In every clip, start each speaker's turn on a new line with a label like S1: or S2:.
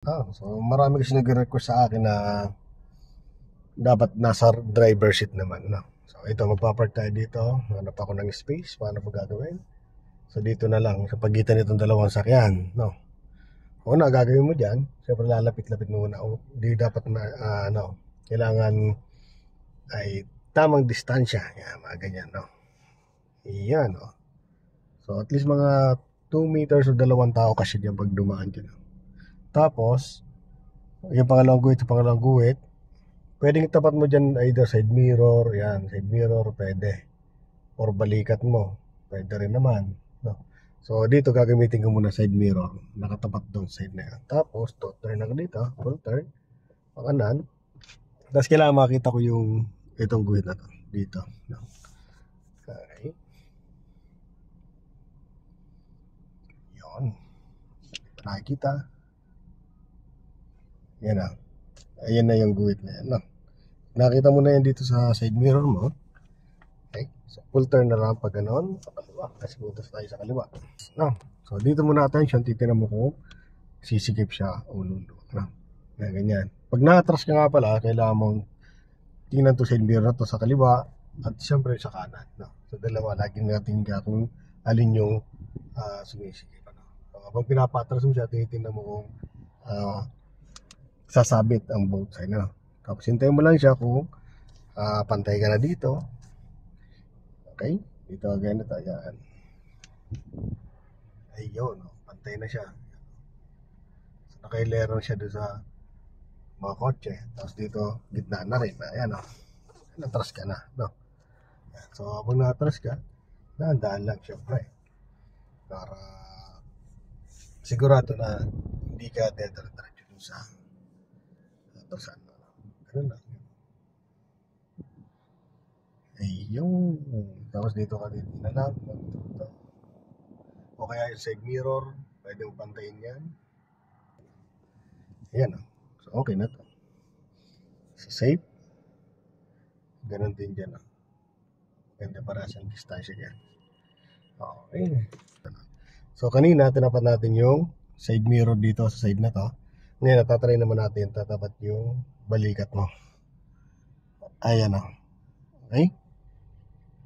S1: So marami kasi nag-request sa akin na dapat nasa driver seat naman, no? So ito, magpapark tayo dito. Hanap ako ng space. Paano po gagawin? So dito na lang, sa pagitan nitong dalawang sakyan, no? Una, gagawin mo dyan, siyempre lalapit-lapit muna. Di dapat na, kailangan ay tamang distansya. Yan, mga ganyan, no? Yan, no? So at least mga 2 meters o 2 tao kasi dyan pag dumaan dyan. Tapos, yung pangalawang guhit, pwedeng itapat mo dyan either side mirror, yan, side mirror, pwede. Or balikat mo, pwede rin naman, no? So, dito gagamitin ko muna side mirror, nakatapat doon side na yan. Tapos, turn ako dito, full turn, pakanan. Tapos, kailangan makita ko yung itong guhit na to, dito, no? Okay. Yun. Nakikita. Yan na. Ayan na yung guhit na yan, no? Nakita mo na yan dito sa side mirror mo. Okay, so full turn na lang pag ganon, sa kaliwa, kasi butas tayo sa kaliwa, no? So dito muna attention, titignan mo kung sisikip siya o lulo, no? Na ganyan. Pag na-atras ka nga pala, kailangan mong tingnan to side mirror na to sa kaliwa at siyempre sa kanan, no? So dalawa, lagi natin kung alin yung sumisikip, ano? So habang pinapatras mo siya, titignan mo kung sasabit ang both side, no? Tapos hintayin mo lang siya kung pantay ka na dito. Okay, dito ganito, yan. Ayun, no? Pantay na siya. So nakailero siya doon sa mga kotse. Tapos dito, gitna na rin. Ayan, no? Natras ka na, no? Yan. So habang natras ka, dahan-dahan lang syempre. Para sigurado na hindi ka dedar-diretso doon sa atrasan, no? Ganun lang. Ayun. Tapos dito ka dito na lang. O kaya yung side mirror, pwede mo pantayin yan. Ayan, no? So okay na to. So safe. Ganun din dyan, no? Ganda para sa distansya dyan. Okay. So kanina, tinapat natin yung side mirror dito sa side na to. Ngayon, natatry naman natin tatapat yung balikat mo. Ayan, no? Okay?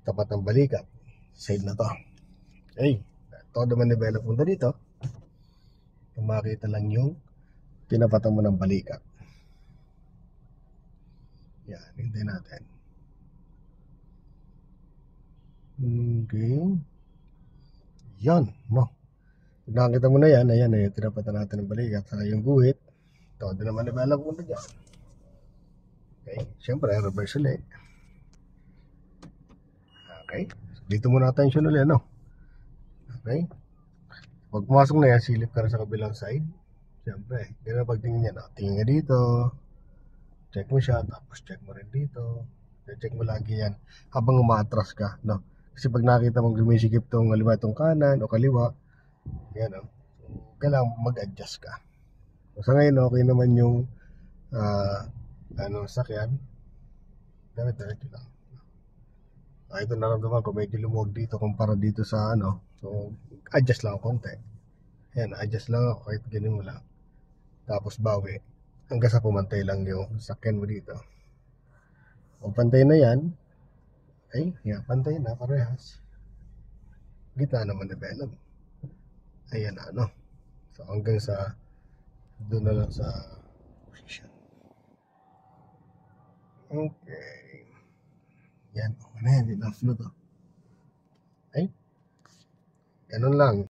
S1: Tapat ng balikat. Side na to. Okay. Todo man-develop punta dito. Kung makita lang yung tinapatan mo ng balikat. Yan, hintayin natin. Okay. Yan, no? Pag nakita mo na yan, ayan na yung tinapatan natin ng balikat. Saka yung guhit. Todo naman develop punta dyan. Okay. Siyempre, reverse ulit. Okay. So, dito muna attention ulit, no? Okay. Pag pumasok na yan, silip ka rin sa kabilang side. Siyempre, ganun pagtingin niya, no? Tingin ka dito. Check mo siya, tapos check mo rin dito. Check mo lagi yan habang umaatras ka, no? Kasi pag nakita mong lumisikip tong kaliwa itong kanan o kaliwa, yan, no? So, kailangan mag-adjust ka. So, sa ngayon, okay naman yung sakyan. Diretso lang. Ito naramdaman ko, medyo lumuwag dito kumpara dito sa so adjust lang ako konti. Ayan, adjust lang ako kahit ganun mo lang. Tapos bawi hanggang sa pumantay lang yung sakyan mo dito. Kung pantay na yan, ay, pantay na parehas. Gitna naman develop. Ayan na, no? So hanggang sa doon na lang sa position. Okay. Yan, okay na yan, enough na to. Ay, ganun lang.